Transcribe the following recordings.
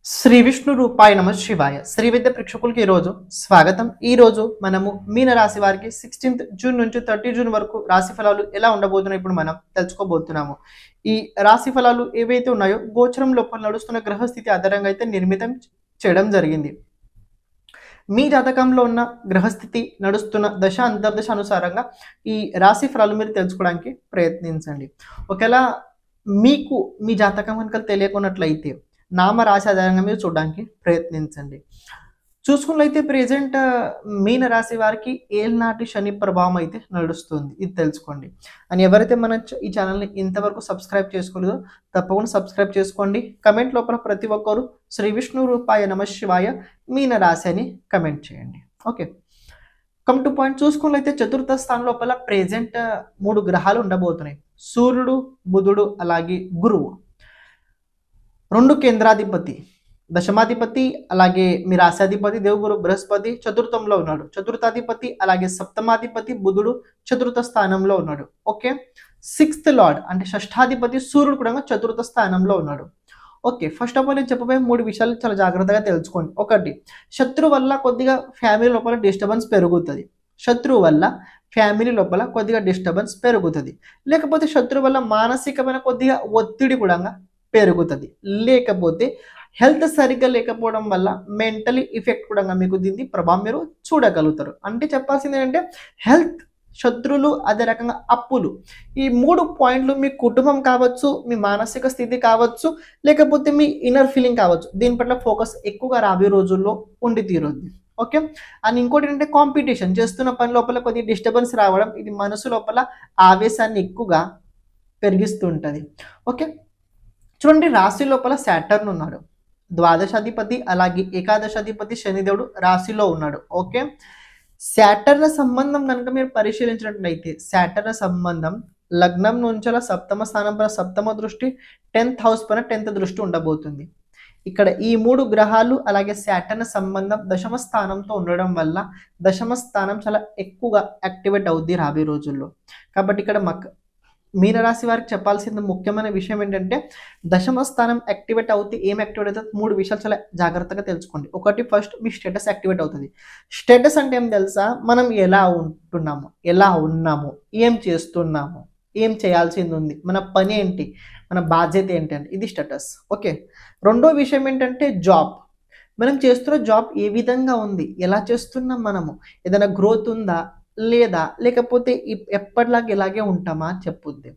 శ్రీ విష్ణు రూపాయ నమ శివాయ శ్రీ విద్య ప్రేక్షకులకి ఈరోజు స్వాగతం. ఈ రోజు మనము మీన రాశి వారికి 16th జూన్ నుంచి 30 జూన్ వరకు రాశి ఫలాలు ఎలా ఉండబోతున్నాయి ఇప్పుడు మనం తెలుసుకోబోతున్నాము. ఈ రాశి ఫలాలు ఏవైతే ఉన్నాయో గోచరం లోపల నడుస్తున్న గ్రహస్థితి ఆధారంగా అయితే నిర్మితం చేయడం జరిగింది. మీ జాతకంలో ఉన్న గ్రహస్థితి నడుస్తున్న దశ అంతర్దశ అనుసారంగా ఈ రాశి ఫలాలు మీరు తెలుసుకోవడానికి ప్రయత్నించండి. ఒకవేళ మీకు మీ జాతకం కనుక తెలియకున్నట్లయితే నామ రాశి ఆధారంగా మీరు చూడడానికి ప్రయత్నించండి. చూసుకున్నట్లయితే ప్రెజెంట్ మీన రాశి వారికి ఏళ్ళనాటి శని ప్రభావం అయితే నడుస్తుంది, ఇది తెలుసుకోండి. అని ఎవరైతే మన ఈ ఛానల్ని ఇంతవరకు సబ్స్క్రైబ్ చేసుకోలేదో తప్పకుండా సబ్స్క్రైబ్ చేసుకోండి. కమెంట్ లోపల ప్రతి ఒక్కరు శ్రీ విష్ణు రూపాయ నమ శివాయ మీన రాశి అని కమెంట్ చేయండి. Okay, come to point. చూసుకున్నట్లయితే చతుర్థ స్థానం లోపల ప్రెజెంట్ 3 గ్రహాలు ఉండబోతున్నాయి. సూర్యుడు, బుధుడు, అలాగే గురువు. 2 కేంద్రాధిపతి, దశమాధిపతి, అలాగే మీ రాశాధిపతి దేవగురు బృహస్పతి చతుర్థంలో ఉన్నాడు. చతుర్థాధిపతి అలాగే సప్తమాధిపతి బుధుడు చతుర్థ స్థానంలో ఉన్నాడు. ఓకే, 6th లార్డ్ అంటే షష్ఠాధిపతి సూర్యుడు కూడా చతుర్థ స్థానంలో ఉన్నాడు. ఓకే, ఫస్ట్ ఆఫ్ ఆల్ నేను చెప్పబోయే 3 విషయాలు చాలా జాగ్రత్తగా తెలుసుకోండి. ఒకటి, శత్రువు వల్ల కొద్దిగా ఫ్యామిలీ లోపల డిస్టర్బెన్స్ పెరుగుతుంది. శత్రువు వల్ల ఫ్యామిలీ లోపల కొద్దిగా డిస్టర్బెన్స్ పెరుగుతుంది. లేకపోతే శత్రువు వల్ల మానసికమైన కొద్దిగా ఒత్తిడి కూడా పెరుగుతుంది. లేకపోతే హెల్త్ సరిగ్గా లేకపోవడం వల్ల మెంటలీ ఎఫెక్ట్ కూడా మీకు దీన్ని ప్రభావం మీరు చూడగలుగుతారు. అంటే చెప్పాల్సింది ఏంటంటే హెల్త్, శత్రువులు, అదే రకంగా అప్పులు, ఈ 3 పాయింట్లు మీ కుటుంబం కావచ్చు, మీ మానసిక స్థితి కావచ్చు, లేకపోతే మీ ఇన్నర్ ఫీలింగ్ కావచ్చు, దీని పట్ల ఫోకస్ ఎక్కువగా రాబోయే రోజుల్లో ఉండి తీరుద్ది. ఓకే, అండ్ ఇంకోటి ఏంటంటే కాంపిటీషన్ చేస్తున్న పని లోపల కొద్దిగా డిస్టర్బెన్స్ రావడం, ఇది మనసు లోపల ఆవేశాన్ని ఎక్కువగా పెరిగిస్తుంటుంది. ఓకే, చూడండి, రాశి లోపల సాటర్న్ ఉన్నాడు, ద్వాదశాధిపతి అలాగే ఏకాదశాధిపతి శనిదేవుడు రాశిలో ఉన్నాడు. ఓకే, సాటర్న్ సంబంధం కనుక మీరు పరిశీలించినట్లయితే సాటర్న్ సంబంధం లగ్నం నుంచి సప్తమ స్థానం పైన సప్తమ దృష్టి, 10th హౌస్ పైన 10th దృష్టి ఉండబోతుంది. ఇక్కడ ఈ 3 గ్రహాలు అలాగే సాటర్న్ సంబంధం దశమ స్థానంతో ఉండడం వల్ల దశమ స్థానం చాలా ఎక్కువగా యాక్టివేట్ అవుద్ది రాబోయే రోజుల్లో. కాబట్టి ఇక్కడ మీనరాశి వారికి చెప్పాల్సిన ముఖ్యమైన విషయం ఏంటంటే దశమ స్థానం యాక్టివేట్ అవుతే ఏం యాక్టివేట్ అవుతుంది, 3 విషయాలు చాలా జాగ్రత్తగా తెలుసుకోండి. ఒకటి, ఫస్ట్ మీ స్టేటస్ యాక్టివేట్ అవుతుంది. స్టేటస్ అంటే ఏం తెలుసా, మనం ఎలా ఉంటున్నాము, ఎలా ఉన్నాము, ఏం చేస్తున్నాము, ఏం చేయాల్సింది ఉంది, మన పని ఏంటి, మన బాధ్యత ఏంటి అంటే ఇది స్టేటస్. ఓకే, రెండో విషయం ఏంటంటే జాబ్. మనం చేస్తున్న జాబ్ ఏ విధంగా ఉంది, ఎలా చేస్తున్నాం, మనము ఏదైనా గ్రోత్ ఉందా లేదా, లేకపోతే ఎప్పటిలాగా ఇలాగే ఉంటామా చెప్పుద్ది.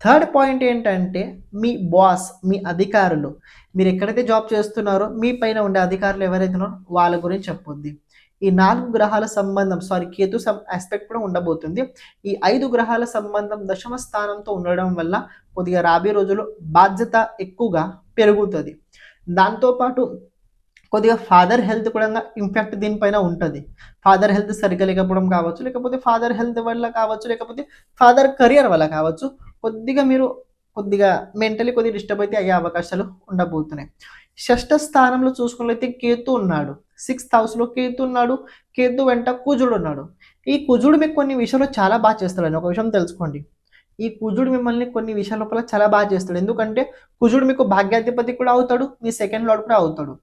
థర్డ్ పాయింట్ ఏంటంటే మీ బాస్, మీ అధికారులు, మీరు ఎక్కడైతే జాబ్ చేస్తున్నారో మీ పైన ఉండే అధికారులు ఎవరైతే ఉన్నారో వాళ్ళ గురించి చెప్పుద్ది. ఈ 4 గ్రహాల సంబంధం, కేతు ఆస్పెక్ట్ కూడా ఉండబోతుంది. ఈ 5 గ్రహాల సంబంధం దశమ స్థానంతో ఉండడం వల్ల కొద్దిగా రాబోయే రోజుల్లో బాధ్యత ఎక్కువగా పెరుగుతుంది. దాంతోపాటు కొద్దిగా ఫాదర్ హెల్త్ కూడా ఇంపాక్ట్ దీనిపైన ఉంటుంది. ఫాదర్ హెల్త్ సరిగ్గా లేకపోవడం కావచ్చు, లేకపోతే ఫాదర్ హెల్త్ వల్ల కావచ్చు, లేకపోతే ఫాదర్ కెరియర్ వల్ల కావచ్చు, కొద్దిగా మెంటలీ కొద్దిగా డిస్టర్బ్ అయితే అయ్యే అవకాశాలు ఉండబోతున్నాయి. షష్ఠ స్థానంలో చూసుకున్నట్లయితే కేతు ఉన్నాడు, 6th హౌస్లో కేతు ఉన్నాడు. కేతు వెంట కుజుడు ఉన్నాడు. ఈ కుజుడు మీకు కొన్ని విషయాల్లో చాలా బాగా చేస్తాడని ఒక విషయం తెలుసుకోండి. ఈ కుజుడు మిమ్మల్ని కొన్ని విషయాల లోపల చాలా బాగా చేస్తాడు. ఎందుకంటే కుజుడు మీకు భాగ్యాధిపతి కూడా అవుతాడు, మీ సెకండ్ లార్డ్ కూడా అవుతాడు.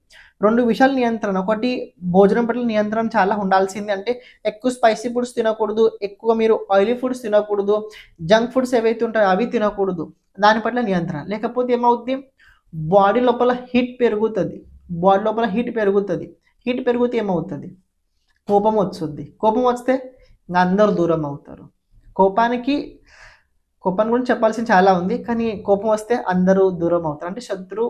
2 విషయాల నియంత్రణ, ఒకటి భోజనం పట్ల నియంత్రణ చాలా ఉండాల్సింది. అంటే ఎక్కువ స్పైసీ ఫుడ్స్ తినకూడదు, ఎక్కువ మీరు ఆయిలీ ఫుడ్స్ తినకూడదు, జంక్ ఫుడ్స్ ఏవైతే ఉంటాయో అవి తినకూడదు, దాని పట్ల నియంత్రణ. లేకపోతే ఏమవుద్ది, బాడీ లోపల హీట్ పెరుగుతుంది. హీట్ పెరిగితే ఏమవుతుంది, కోపం వస్తుంది. కోపం వస్తే ఇంకా అందరూ దూరం అవుతారు. కోపాన్ని గురించి చెప్పాల్సింది చాలా ఉంది, కానీ కోపం వస్తే అందరూ దూరం అవుతారు. అంటే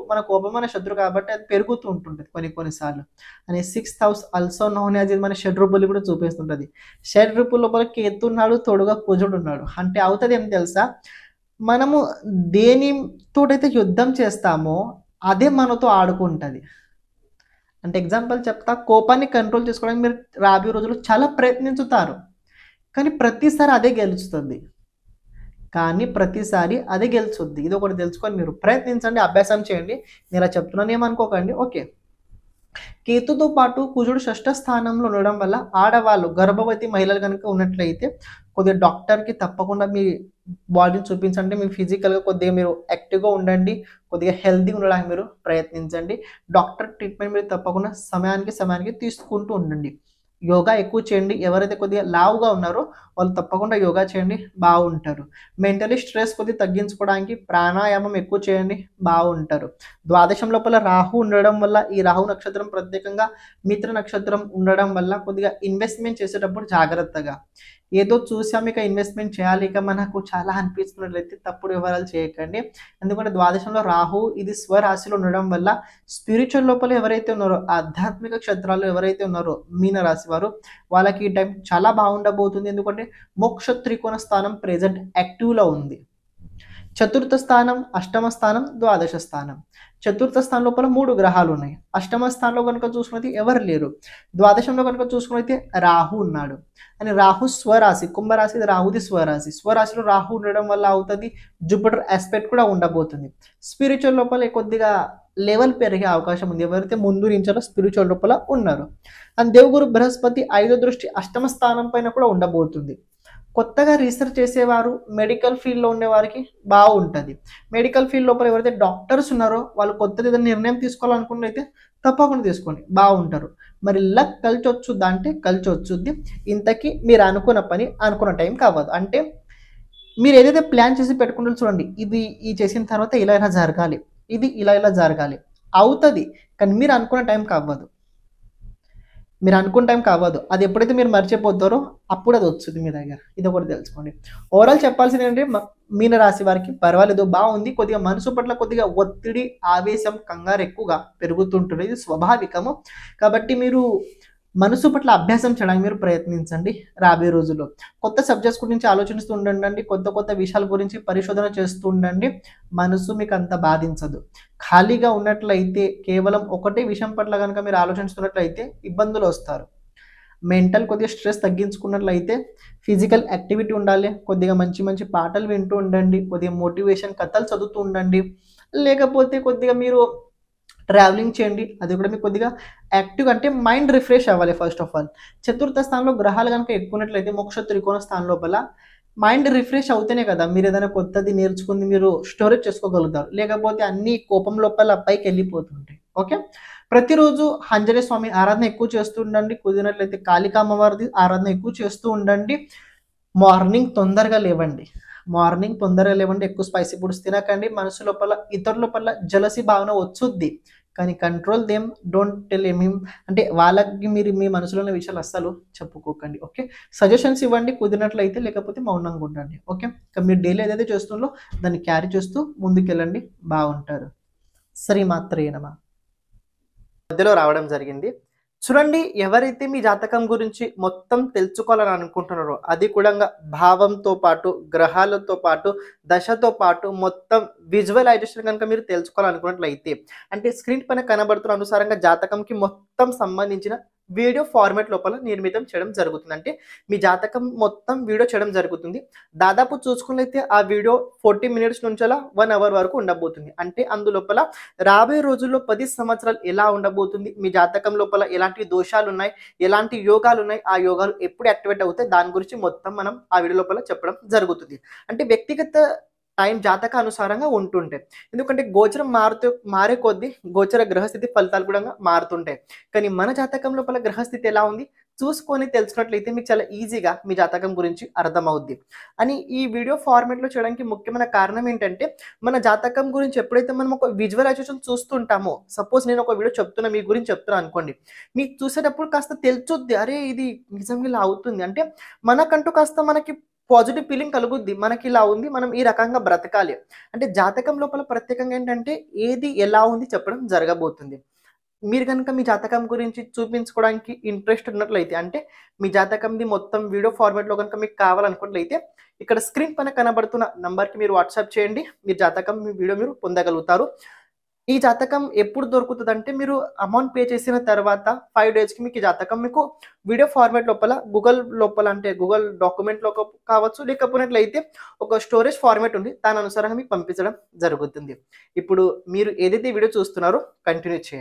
మన కోపం మన శత్రు కాబట్టి అది పెరుగుతూ ఉంటుంటుంది కొన్నిసార్లు. అని 6th house also known as మన షడ్రూపులు కూడా చూపిస్తుంటుంది. షడ్రూపు లోపల కేతు ఉన్నాడు, తోడుగా కుజుడు ఉన్నాడు. అంటే అవుతుంది ఏం తెలుసా, మనము దేనితోటైతే యుద్ధం చేస్తామో అదే మనతో ఆడుకుంటుంది. అంటే ఎగ్జాంపుల్ చెప్తా, కోపాన్ని కంట్రోల్ చేసుకోవడానికి మీరు రాబోయే రోజుల్లో చాలా ప్రయత్నించుతారు, కానీ ప్రతిసారి అదే గెలుస్తుంది. ఇది ఒకటి తెలుసుకొని మీరు ప్రయత్నించండి, అభ్యాసం చేయండి. నేను ఇలా చెప్తున్నాను ఏమనుకోకండి. ఓకే, కేతుతో పాటు కుజుడు షష్ఠ స్థానంలో ఉండడం వల్ల ఆడవాళ్ళు, గర్భవతి మహిళలు కనుక ఉన్నట్లయితే కొద్దిగా డాక్టర్కి తప్పకుండా మీ బాడీని చూపించండి. మీ ఫిజికల్గా కొద్దిగా మీరు యాక్టివ్గా ఉండండి, కొద్దిగా హెల్తీగా ఉండడానికి మీరు ప్రయత్నించండి. డాక్టర్ ట్రీట్మెంట్ మీరు తప్పకుండా సమయానికి తీసుకుంటూ ఉండండి. యోగా ఎక్కువ చేయండి. ఎవరైతే కొద్దిగా లావుగా ఉన్నారో వాళ్ళు తప్పకుండా యోగా చేయండి, బాగుంటారు. మెంటలీ స్ట్రెస్ కొద్దిగా తగ్గించుకోవడానికి ప్రాణాయామం ఎక్కువ చేయండి, బాగుంటారు. ద్వాదశం లోపల రాహు ఉండడం వల్ల, ఈ రాహు నక్షత్రం ప్రత్యేకంగా మిత్ర నక్షత్రం ఉండడం వల్ల కొద్దిగా ఇన్వెస్ట్మెంట్ చేసేటప్పుడు జాగ్రత్తగా, ఏదో చూసాం ఇక ఇన్వెస్ట్మెంట్ చేయాలి ఇక మనకు చాలా అనిపిస్తున్నట్లయితే తప్పుడు వివరాలు చేయకండి. ఎందుకంటే ద్వాదశంలో రాహు ఇది స్వరాశిలో ఉండడం వల్ల స్పిరిచువల్ లోపల ఎవరైతే ఉన్నారో, ఆధ్యాత్మిక క్షేత్రాల్లో ఎవరైతే ఉన్నారో మీన రాశి వారు, వాళ్ళకి ఈ టైం చాలా బాగుండబోతుంది. ఎందుకంటే మోక్ష త్రికోణ స్థానం ప్రెజెంట్ యాక్టివ్లో ఉంది. చతుర్థ స్థానం, అష్టమ స్థానం, ద్వాదశ స్థానం. చతుర్థ స్థానం లోపల 3 గ్రహాలు ఉన్నాయి. అష్టమ స్థానంలో కనుక చూసుకున్నైతే ఎవరు లేరు. ద్వాదశంలో కనుక చూసుకున్నైతే రాహు ఉన్నాడు. అని రాహు స్వరాశి, కుంభరాశి ఇది రాహుది స్వరాశి. స్వరాశిలో రాహు ఉండడం వల్ల అవుతుంది జూపిటర్ ఆస్పెక్ట్ కూడా ఉండబోతుంది. స్పిరిచువల్ లోపల కొద్దిగా లెవెల్ పెరిగే అవకాశం ఉంది. ఎవరైతే ముందు నుంచారో స్పిరిచువల్ లోపల ఉన్నారు. అండ్ దేవగురు బృహస్పతి 5వ దృష్టి అష్టమ స్థానం పైన కూడా ఉండబోతుంది. కొత్తగా రీసెర్చ్ చేసేవారు, మెడికల్ ఫీల్డ్లో ఉండేవారికి బాగుంటుంది. మెడికల్ ఫీల్డ్ లోపల ఎవరైతే డాక్టర్స్ ఉన్నారో వాళ్ళు కొత్తది ఏదైనా నిర్ణయం తీసుకోవాలనుకున్నట్లయితే తప్పకుండా తీసుకోండి, బాగుంటారు. మరి లక్ కలిసి వచ్చుద్దా అంటే కలిసి వచ్చుద్ది. ఇంతకీ మీరు అనుకున్న పని అనుకున్న టైం కావద్దు. అంటే మీరు ఏదైతే ప్లాన్ చేసి పెట్టుకుంటారో చూడండి, ఈ చేసిన తర్వాత ఇలా జరగాలి, ఇది ఇలా జరగాలి, అవుతుంది. కానీ మీరు అనుకున్న టైం కావద్దు. మీరు అనుకున్న టైం కావద్దు. అది ఎప్పుడైతే మీరు మర్చిపోతారో అప్పుడు అది వచ్చింది మీ దగ్గర. ఇది ఒకటి తెలుసుకోండి. ఓవరాల్ చెప్పాల్సింది ఏంటంటే మీన రాశి వారికి పర్వాలేదు, బాగుంది. కొద్దిగా మనసు పట్ల కొద్దిగా ఒత్తిడి, ఆవేశం, కంగారు ఎక్కువగా పెరుగుతుంటుంది. ఇది స్వాభావికము. కాబట్టి మీరు మనసు పట్ల అభ్యాసం చేయడానికి మీరు ప్రయత్నించండి. రాబోయే రోజుల్లో కొత్త సబ్జెక్ట్స్ గురించి ఆలోచిస్తూ ఉండండి. కొత్త విషయాల గురించి పరిశోధన చేస్తూ ఉండండి. మనసు మీకు అంత బాధించదు. ఖాళీగా ఉన్నట్లయితే కేవలం ఒకటే విషయం పట్ల కనుక మీరు ఆలోచిస్తున్నట్లయితే ఇబ్బందులు వస్తారు. మెంటల్ కొద్దిగా స్ట్రెస్ తగ్గించుకున్నట్లయితే ఫిజికల్ యాక్టివిటీ ఉండాలి. కొద్దిగా మంచి పాటలు వింటూ ఉండండి. కొద్దిగా మోటివేషన్ కథలు చదువుతూ ఉండండి. లేకపోతే కొద్దిగా మీరు ట్రావెలింగ్ చేయండి. అది కూడా మీకు కొద్దిగా యాక్టివ్గా, అంటే మైండ్ రిఫ్రెష్ అవ్వాలి. ఫస్ట్ ఆఫ్ ఆల్ చతుర్థ స్థానంలో గ్రహాలు కనుక ఎక్కున్నట్లయితే మోక్ష త్రికోణ స్థానం లోపల మైండ్ రిఫ్రెష్ అవుతేనే కదా మీరు ఏదైనా కొత్తది నేర్చుకుని మీరు స్టోరేజ్ చేసుకోగలుగుతారు. లేకపోతే అన్ని కోపం లోపల పైకి వెళ్ళిపోతుంటాయి. ఓకే, ప్రతిరోజు ఆంజనేయ స్వామి ఆరాధన ఎక్కువ చేస్తూ ఉండండి. కుదిరినట్లయితే కాళికా అమ్మవారిది ఆరాధన ఎక్కువ చేస్తూ ఉండండి. మార్నింగ్ తొందరగా లేవండి. ఎక్కువ స్పైసీ ఫుడ్స్ తినకండి. మనసు లోపల ఇతరుల లోపల జలసి భావన వచ్చుద్ది, కానీ కంట్రోల్ దేమ్, డోంట్ టెల్ ఎమ్. అంటే వాళ్ళకి మీరు మీ మనసులోని విషయాలు అస్సలు చెప్పుకోకండి. ఓకే, సజెషన్స్ ఇవ్వండి కుదిరినట్లయితే, లేకపోతే మౌనంగా ఉండండి. ఓకే, ఇక మీరు డైలీ ఏదైతే చేస్తుందో దాన్ని క్యారీ చేస్తూ ముందుకెళ్ళండి, బాగుంటారు. శ్రీమాత్రే నమః. మధ్యలో రావడం జరిగింది. చూడండి, ఎవరైతే మీ జాతకం గురించి మొత్తం తెలుసుకోవాలని అనుకుంటున్నారో, అది కూడా భావంతో పాటు, గ్రహాలతో పాటు, దశతో పాటు మొత్తం విజువలైజేషన్ కనుక మీరు తెలుసుకోవాలనుకున్నట్లయితే, అంటే స్క్రీన్ పైన కనబడుతున్న అనుసారంగా జాతకంకి మొత్తం సంబంధించిన వీడియో ఫార్మాట్ లోపల నిర్మితం చేయడం జరుగుతుంది. అంటే మీ జాతకం మొత్తం వీడియో చేయడం జరుగుతుంది. దాదాపు చూసుకున్నట్లయితే ఆ వీడియో 40 మినిట్స్ నుంచి అలా 1 అవర్ వరకు ఉండబోతుంది. అంటే అందులోపల రాబోయే రోజుల్లో 10 సంవత్సరాలు ఎలా ఉండబోతుంది, మీ జాతకం లోపల ఎలాంటి దోషాలు ఉన్నాయి, ఎలాంటి యోగాలు ఉన్నాయి, ఆ యోగాలు ఎప్పుడు యాక్టివేట్ అవుతాయి, దాని గురించి మొత్తం మనం ఆ వీడియో లోపల చెప్పడం జరుగుతుంది. అంటే వ్యక్తిగత టైం జాతక అనుసారంగా ఉంటుంటాయి. ఎందుకంటే గోచరం మారే కొద్దీ గోచర గ్రహస్థితి ఫలితాలు కూడా మారుతుంటాయి. కానీ మన జాతకం లోపల గ్రహస్థితి ఎలా ఉంది చూసుకొని తెలుసుకున్నట్లయితే మీకు చాలా ఈజీగా మీ జాతకం గురించి అర్థమవుద్ది. అని ఈ వీడియో ఫార్మాట్లో చేయడానికి ముఖ్యమైన కారణం ఏంటంటే, మన జాతకం గురించి ఎప్పుడైతే మనం ఒక విజువలైజేషన్ చూస్తుంటామో, సపోజ్ నేను ఒక వీడియో చెప్తున్నా, మీ గురించి చెప్తున్నా అనుకోండి, మీకు చూసేటప్పుడు కాస్త తెలుసుద్ది, అరే ఇది నిజంగా ఇలా అవుతుంది. అంటే మనకంటూ కాస్త మనకి పాజిటివ్ ఫీలింగ్ కలుగుద్ది, మనకి ఇలా ఉంది, మనం ఈ రకంగా బ్రతకాలి. అంటే జాతకం లోపల ప్రత్యేకంగా ఏంటంటే ఏది ఎలా ఉంది చెప్పడం జరగబోతుంది. మీరు కనుక మీ జాతకం గురించి చూపించుకోవడానికి ఇంట్రెస్ట్ ఉన్నట్లయితే, అంటే మీ జాతకంది మొత్తం వీడియో ఫార్మాట్లో కనుక మీకు కావాలనుకున్నట్లయితే, ఇక్కడ స్క్రీన్ పైన కనబడుతున్న నంబర్కి మీరు వాట్సాప్ చేయండి. మీ జాతకం మీ వీడియో మీరు పొందగలుగుతారు. ఈ జాతకం ఎప్పుడు దొరుకుతుందంటే, మీరు అమౌంట్ పే చేసిన తర్వాత 5 డేస్కి మీకు ఈ జాతకం మీకు వీడియో ఫార్మాట్ లోపల గూగుల్ లోపల, అంటే గూగుల్ డాక్యుమెంట్లో కావచ్చు, లేకపోయినట్లయితే ఒక స్టోరేజ్ ఫార్మాట్ ఉంది, దాని అనుసారంగా మీకు పంపించడం జరుగుతుంది. ఇప్పుడు మీరు ఏదైతే వీడియో చూస్తున్నారో కంటిన్యూ చేయండి.